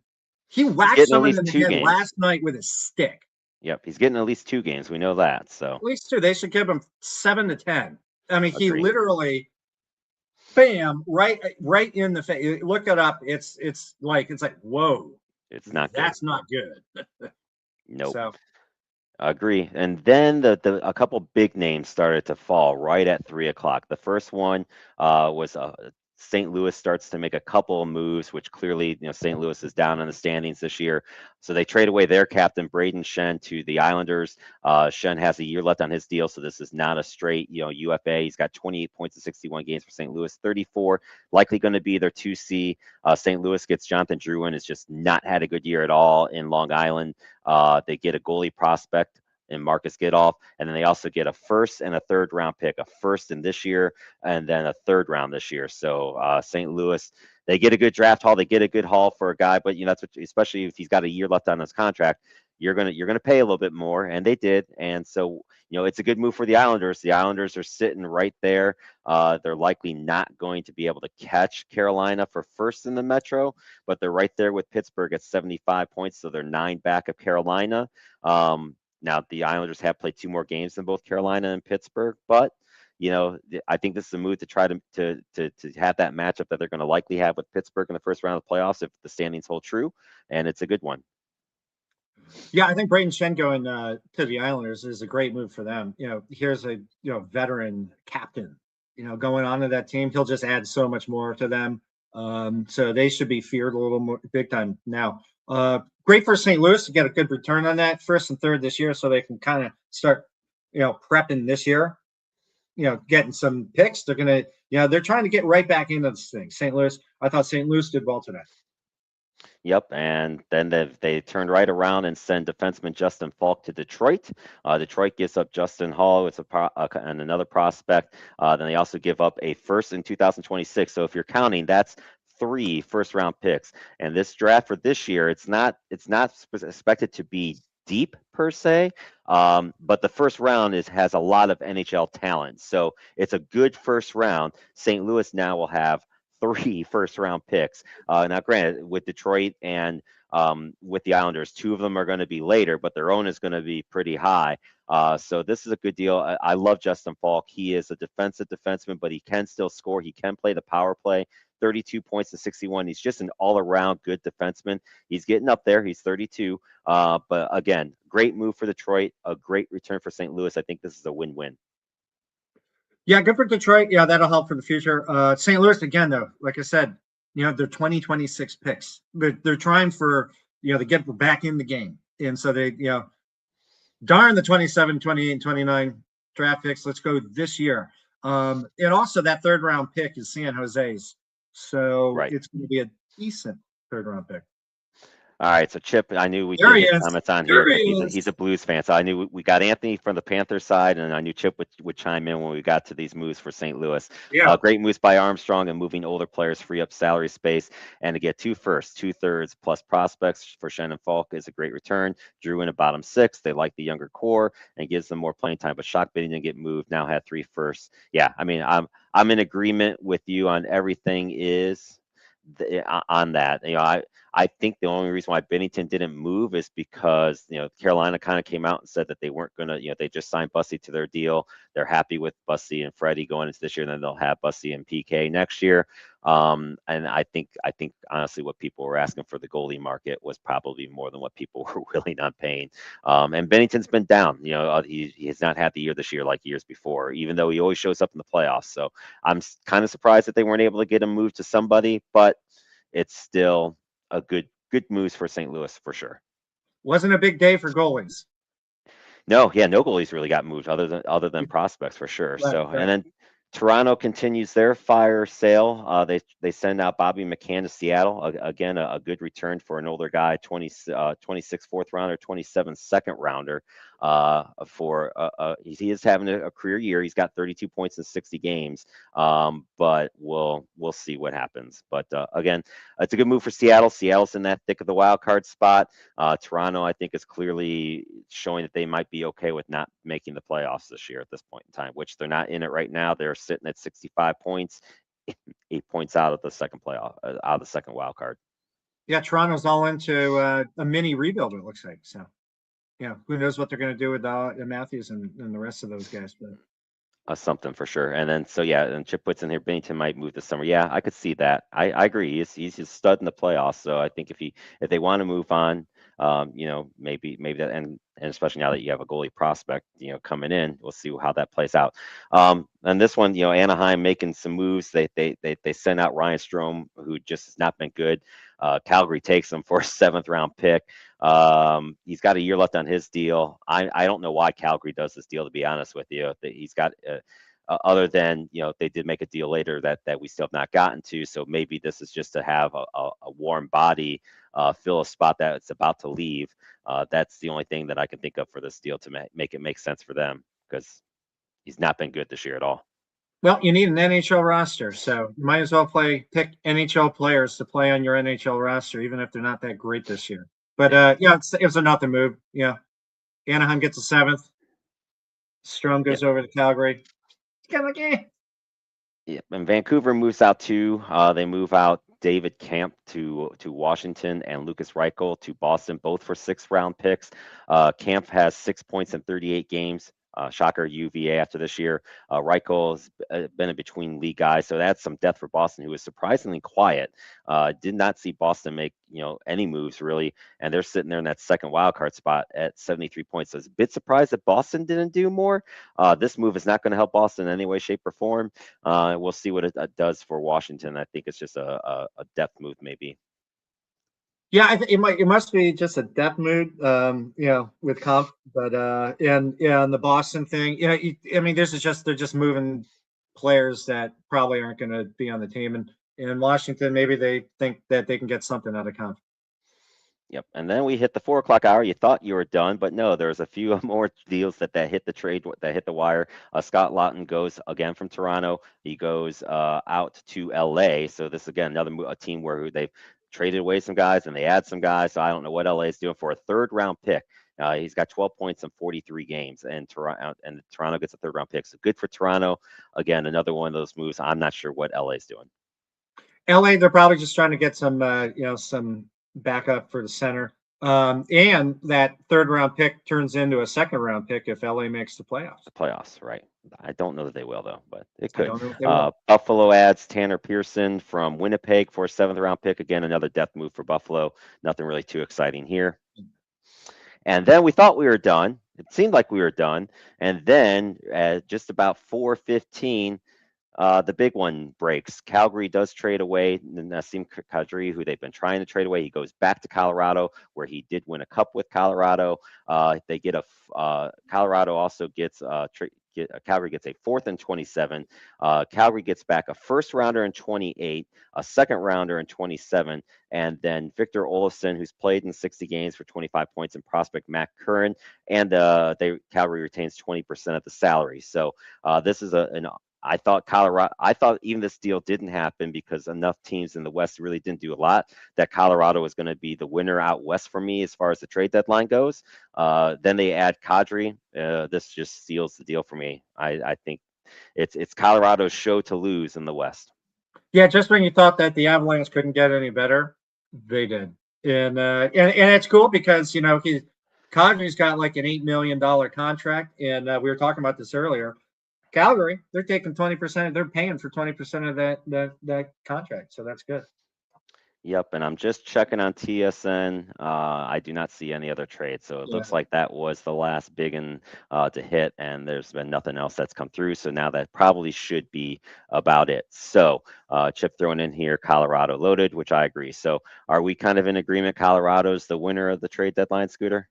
he whacked someone in the head last night with a stick. Yep, he's getting at least 2 games. We know that. So at least 2. They should give him 7 to 10. I mean, he literally, bam, right in the face. Look it up. It's like whoa. It's not good. That's not good. Nope. So. Agree. And then a couple big names started to fall right at 3 o'clock. The first one was St. Louis starts to make a couple of moves, which clearly, St. Louis is down in the standings this year. So they trade away their captain, Braden Shen, to the Islanders. Shen has a year left on his deal, so this is not a straight, UFA. He's got 28 points in 61 games for St. Louis, 34, likely going to be their 2C. St. Louis gets Jonathan Drouin, has just not had a good year at all in Long Island. They get a goalie prospect and Marcus Gidoff, and then they also get a first and a third round pick, a first in this year, and then a third round this year. So St. Louis, they get a good draft haul, they get a good haul for a guy, but that's what, especially if he's got a year left on his contract, you're gonna pay a little bit more, and they did, and so it's a good move for the Islanders. The Islanders are sitting right there. They're likely not going to be able to catch Carolina for first in the Metro, but they're right there with Pittsburgh at 75 points, so they're 9 back of Carolina. Now the Islanders have played 2 more games than both Carolina and Pittsburgh, but I think this is a move to try to have that matchup that they're going to likely have with Pittsburgh in the first round of the playoffs if the standings hold true, and it's a good one. Yeah, I think Braden Shen going to the Islanders is a great move for them. Here's a veteran captain, going on to that team. He'll just add so much more to them. So they should be feared a little more big time now. Great for St. Louis to get a good return on that first and third this year, so they can kind of start, prepping this year. Getting some picks. They're gonna, they're trying to get right back into this thing. St. Louis. I thought St. Louis did well today. Yep, and then they turned right around and send defenseman Justin Falk to Detroit. Detroit gives up Justin Hall, and another prospect. Then they also give up a first in 2026. So if you're counting, that's 3 first-round picks. And this draft for this year, it's not expected to be deep per se, but the first round has a lot of NHL talent. So it's a good first round. St. Louis now will have 3 first-round picks. Now, granted, with Detroit and with the Islanders, 2 of them are going to be later, but their own is going to be pretty high. So this is a good deal. I love Justin Falk. He is a defensive defenseman, but he can still score. He can play the power play. 32 points to 61. He's just an all-around good defenseman. He's getting up there. He's 32. But again, great move for Detroit. A great return for St. Louis. I think this is a win-win. Yeah, good for Detroit. Yeah, that'll help for the future. St. Louis, again, though, like I said, they're 2026 picks. They're trying for, to get back in the game. And so they, darn the 27, 28, and 29 draft picks. Let's go this year. And also that third round pick is San Jose's. So Right. it's going to be a decent third round pick. All right, so Chip, I knew we There did he his is. comments on There here he because is. he's a Blues fan. So I knew we got Anthony from the Panthers side, and I knew Chip would chime in when we got to these moves for St. Louis. Yeah. Great moves by Armstrong and moving older players, free up salary space, and to get 2 firsts, 2 thirds plus prospects for Shannon Falk is a great return. Drew in a bottom 6. They like the younger core and gives them more playing time. But Shock Bidding didn't get moved. Now had 3 firsts. Yeah, I mean, I'm in agreement with you on everything on that. I think the only reason why Bennington didn't move is because Carolina kind of came out and said that they weren't gonna, they just signed Bussy to their deal. They're happy with Bussy and Freddie going into this year, and then they'll have Bussy and PK next year. And I think honestly, what people were asking for the goalie market was probably more than what people were willing on paying. And Bennington's been down. He has not had the year this year like years before, even though he always shows up in the playoffs. So I'm kind of surprised that they weren't able to get him moved to somebody, but it's still a good moves for St. Louis for sure. Wasn't a big day for goalies. No goalies really got moved other than prospects for sure. Right, So right. and then Toronto continues their fire sale. They send out Bobby McCann to Seattle. Again, a good return for an older guy, 26 fourth rounder, 27 second rounder. He is having a career year. He's got 32 points in 60 games. But we'll see what happens. But again, it's a good move for Seattle. Seattle's in that thick of the wild card spot. Toronto, I think, is clearly showing that they might be okay with not making the playoffs this year at this point in time, which they're not in it right now. They're sitting at 65 points, 8 points out of the second playoff, out of the second wild card. Yeah, Toronto's all into a mini rebuild, it looks like. So, who knows what they're going to do with Matthews and the rest of those guys. But Something for sure. And then and Chip puts in here Bennington might move this summer. Yeah, I could see that. I agree. He's a stud in the playoffs. So I think if they want to move on, maybe that, and especially now that you have a goalie prospect, coming in, we'll see how that plays out. And this one, Anaheim making some moves. They sent out Ryan Strome, who just has not been good. Calgary takes him for a 7th round pick. He's got a year left on his deal. I don't know why Calgary does this deal, to be honest with you. He's got other than they did make a deal later that we still have not gotten to. So maybe this is just to have a warm body fill a spot that's about to leave. That's the only thing that I can think of for this deal to make it make sense for them, because he's not been good this year at all. Well, you need an NHL roster, so you might as well pick NHL players to play on your NHL roster, even if they're not that great this year. But Yeah. yeah, it's a nothing move. Yeah, Anaheim gets a seventh. Strom Yep. goes over to Calgary. It's kind of like, eh. Yep. And Vancouver moves out too. They move out David Camp to Washington and Lucas Reichel to Boston, both for 6th-round picks. Camp has 6 points in 38 games. Shocker UVA after this year. Reichel has been a between league guy, so that's some depth for Boston, who was surprisingly quiet. Did not see Boston make any moves really, and they're sitting there in that second wild card spot at 73 points. So I was a bit surprised that Boston didn't do more. This move is not going to help Boston in any way, shape, or form. We'll see what it does for Washington. I think it's just a depth move, maybe. Yeah, it must be just a depth mood, with comp. But and the Boston thing, I mean, this is just they're just moving players that probably aren't going to be on the team, and in Washington, maybe they think that they can get something out of comp. Yep. And then we hit the 4 o'clock hour. You thought you were done, but no, there's a few more deals that hit the trade, that hit the wire. Scott Laughton goes again from Toronto. He goes out to LA. So this again, another a team where they've traded away some guys and they add some guys. So I don't know what LA is doing for a 3rd-round pick. He's got 12 points in 43 games, and Toronto gets a 3rd-round pick. So good for Toronto. Again, another one of those moves. I'm not sure what LA is doing. LA, they're probably just trying to get some some backup for the center. And that 3rd-round pick turns into a 2nd-round pick if LA makes the playoffs. The playoffs, right? I don't know that they will though, but it I could. don't know if they will. Buffalo adds Tanner Pearson from Winnipeg for a 7th-round pick. Again, another depth move for Buffalo. Nothing really too exciting here. And then we thought we were done. It seemed like we were done. And then at just about 4:15, the big one breaks. Calgary does trade away Nassim Kadri, who they've been trying to trade away. He goes back to Colorado, where he did win a cup with Colorado. They get Colorado also gets Calgary gets a 4th and 27. Calgary gets back a 1st-rounder in 28, a 2nd-rounder in 27, and then Victor Olofsson, who's played in 60 games for 25 points, and prospect Matt Curran. And Calgary retains 20% of the salary. So this is I thought even this deal didn't happen because enough teams in the West really didn't do a lot, that Colorado was going to be the winner out West for me as far as the trade deadline goes. Then they add Kadri. This just seals the deal for me. I think it's Colorado's show to lose in the West. Yeah, just when you thought that the Avalanche couldn't get any better, they did. And it's cool because Kadri's got like an $8 million contract, and we were talking about this earlier. Calgary, they're taking 20%. They're paying for 20% of that contract, so that's good. Yep, and I'm just checking on TSN. I do not see any other trades, so it Yeah. looks like that was the last big one to hit, and there's been nothing else that's come through. So now that probably should be about it. So Chip throwing in here, Colorado loaded, which I agree. So are we kind of in agreement? Colorado's the winner of the trade deadline, Scooter?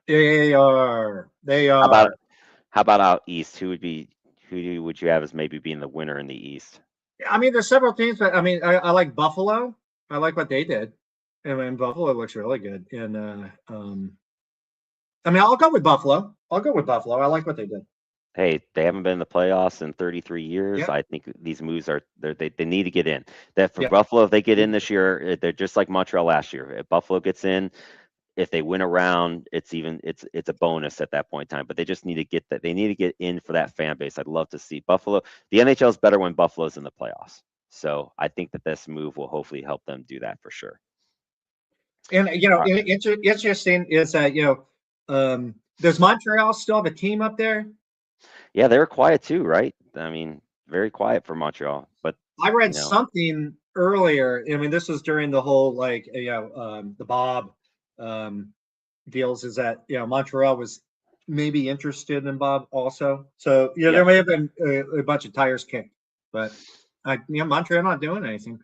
They are. They How about are. how about out east? Would you have as maybe being the winner in the East? I mean, there's several teams, but I mean, I like Buffalo. I like what they did. I mean, Buffalo looks really good. And I mean, I'll go with Buffalo. I'll go with Buffalo. I like what they did. Hey, they haven't been in the playoffs in 33 years. Yeah. I think these moves they need to get in. That for Yeah. Buffalo, if they get in this year, they're just like Montreal last year. If Buffalo gets in, if they win a round, it's a bonus at that point in time. But they just need to get that. They need to get in for that fan base. I'd love to see Buffalo. The NHL is better when Buffalo's in the playoffs. So I think that this move will hopefully help them do that for sure. And interesting is that does Montreal still have a team up there? Yeah, they were quiet too, right? I mean, very quiet for Montreal. But I read you know, something earlier. I mean, this was during the whole the Bob deals. Is that Montreal was maybe interested in Bob also. So yep. there may have been a bunch of tires kicked, but Montreal not doing anything.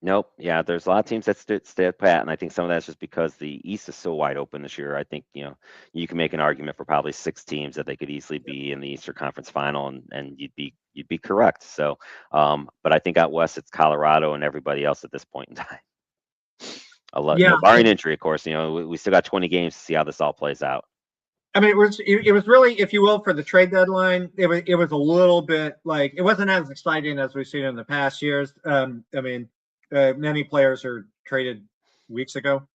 Nope. Yeah, there's a lot of teams that stay pat, and I think some of that's just because the East is so wide open this year. I think you can make an argument for probably 6 teams that they could easily be in the Eastern Conference Final, and you'd be correct. So, but I think out west it's Colorado and everybody else at this point in time. A lot, Yeah, barring injury, of course. We still got 20 games to see how this all plays out. I mean, it was really, if you will, for the trade deadline. It was a little bit like it wasn't as exciting as we've seen in the past years. I mean, many players are traded weeks ago.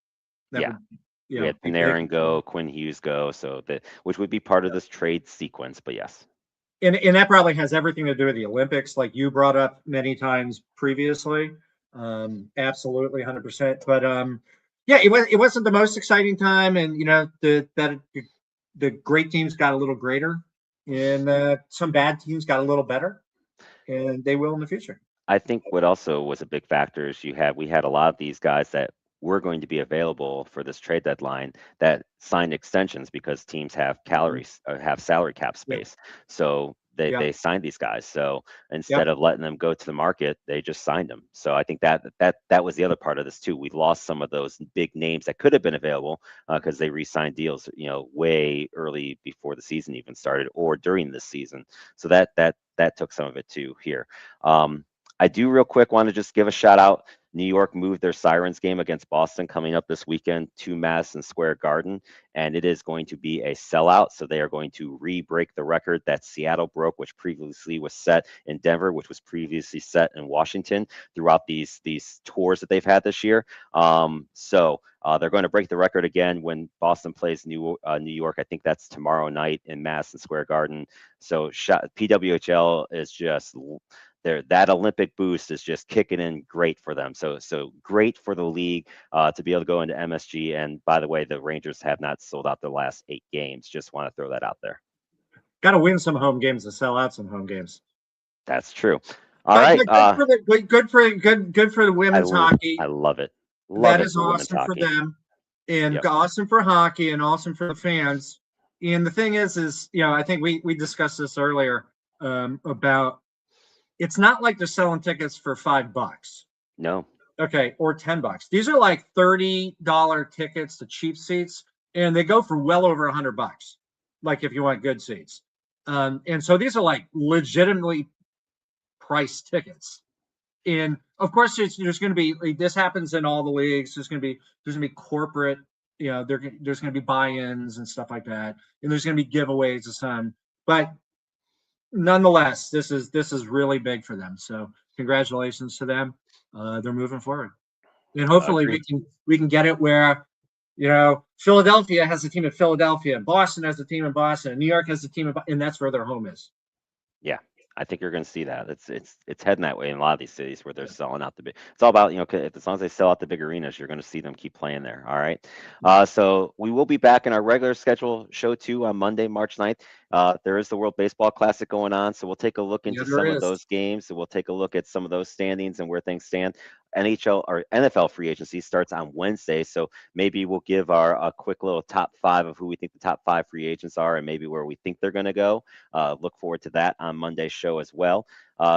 That Yeah, would, we had be big. Panarin go, Quinn Hughes go, so which would be part of this trade sequence. But yes, And that probably has everything to do with the Olympics, like you brought up many times previously. Absolutely, 100%. But yeah, it wasn't the most exciting time, and the great teams got a little greater, and some bad teams got a little better, and they will in the future. I think what also was a big factor is we had a lot of these guys that were going to be available for this trade deadline that signed extensions because teams have Mhm. calories or have salary cap Yeah, space. So yeah, they signed these guys. So yeah. instead of letting them go to the market, they just signed them. So I think that was the other part of this too. We lost some of those big names that could have been available because they re-signed deals, way early before the season even started or during the season. So that took some of it too here. I do real quick want to just give a shout out. New York moved their Sirens game against Boston coming up this weekend to Madison Square Garden, and it is going to be a sellout. So they are going to re-break the record that Seattle broke, which previously was set in Denver, which was previously set in Washington throughout these tours that they've had this year. They're going to break the record again when Boston plays New York. I think that's tomorrow night in Madison Square Garden. So PWHL is just that Olympic boost is just kicking in great for them. So great for the league to be able to go into MSG. And by the way, the Rangers have not sold out the last 8 games. Just want to throw that out there. Got to win some home games to sell out some home games. That's true. All But right. good for the women's I hockey. love it. Love That it is for women's awesome for hockey. them, and Yep. awesome for hockey, and awesome for the fans. And the thing is, I think we discussed this earlier, about it's not like they're selling tickets for $5. No. Okay, or $10. These are like $30 tickets to cheap seats, and they go for well over $100. Like if you want good seats, and so these are like legitimately priced tickets. And of course, there's going to be like, this happens in all the leagues. There's going to be corporate, there's going to be buy-ins and stuff like that, and there's going to be giveaways of some. But nonetheless, this is really big for them. So congratulations to them. They're moving forward, and hopefully Agreed. we can get it where Philadelphia has a team in Philadelphia, Boston has a team in Boston, New York has a team and that's where their home is. Yeah, I think you're going to see that. It's heading that way in a lot of these cities where they're selling out the big. It's all about as long as they sell out the big arenas, you're going to see them keep playing there. All right. So we will be back in our regular schedule show 2 on Monday, March 9th. There is the World Baseball Classic going on, so we'll take a look Yeah, into there some of is. those games, and we'll take a look at some of those standings and where things stand. NHL or NFL free agency starts on Wednesday, so maybe we'll give a quick little top 5 of who we think the top 5 free agents are and maybe where we think they're going to go. Look forward to that on Monday's show as well.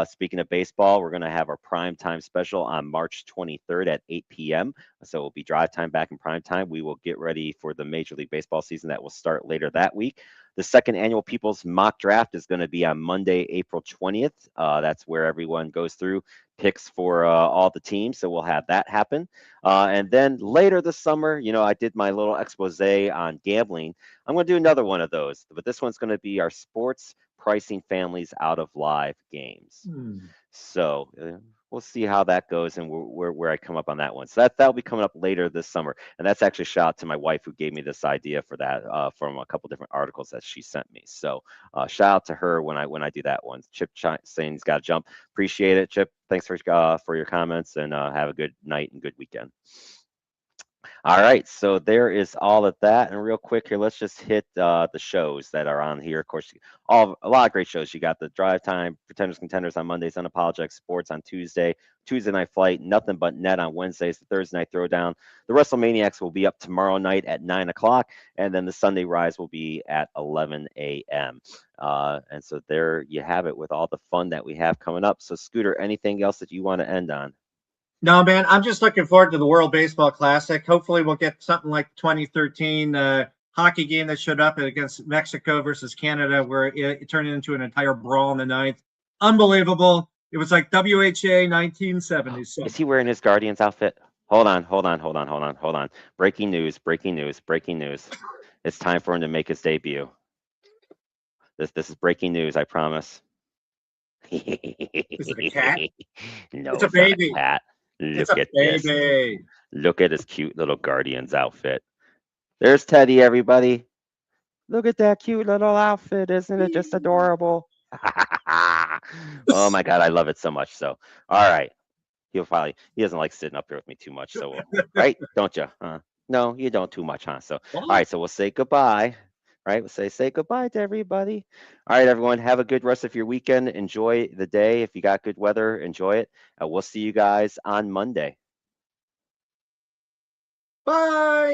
Speaking of baseball, we're going to have our prime time special on March 23rd at 8 p.m. So it'll be drive time back in prime time. We will get ready for the Major League Baseball season that will start later that week. The second annual People's Mock Draft is going to be on Monday, April 20th. That's where everyone goes through picks for all the teams. So we'll have that happen. And then later this summer, I did my little expose on gambling. I'm going to do another one of those, but this one's going to be our sports pricing families out of live games. So we'll see how that goes and where I come up on that one. So that'll be coming up later this summer. And that's actually a shout out to my wife who gave me this idea for that from a couple different articles that she sent me. So shout out to her when I do that one. Chip saying he's got to jump. Appreciate it, Chip. Thanks for your comments and have a good night and good weekend. All right, so there is all of that. And real quick here, let's just hit the shows that are on here. Of course, a lot of great shows. You got the Drive Time, Pretenders Contenders on Mondays, Unapologetic Sports on Tuesday, Tuesday Night Flight, Nothing But Net on Wednesdays, the Thursday Night Throwdown. The WrestleManiacs will be up tomorrow night at 9 o'clock, and then the Sunday Rise will be at 11 a.m. And so there you have it with all the fun that we have coming up. So, Scooter, anything else that you want to end on? No, man, I'm just looking forward to the World Baseball Classic. Hopefully, we'll get something like 2013 hockey game that showed up against Mexico versus Canada, where it turned into an entire brawl in the ninth. Unbelievable. It was like WHA 1970. So Is he wearing his Guardians outfit? Hold on, hold on, hold on, hold on, hold on. Breaking news, breaking news, breaking news. It's time for him to make his debut. This is breaking news, I promise. Is it a cat? It's No, a it's not a baby. cat. It's Look a at this. baby. Look at his cute little Guardian's outfit. There's Teddy, everybody. Look at that cute little outfit. Isn't it just adorable? Oh my God, I love it so much. So, all right. He doesn't like sitting up here with me too much. So, right? Don't you? No, you don't too much, huh? So, all What? right. So we'll say goodbye. Right? We'll say goodbye to everybody. All right, everyone. Have a good rest of your weekend. Enjoy the day. If you got good weather, enjoy it. We'll see you guys on Monday. Bye.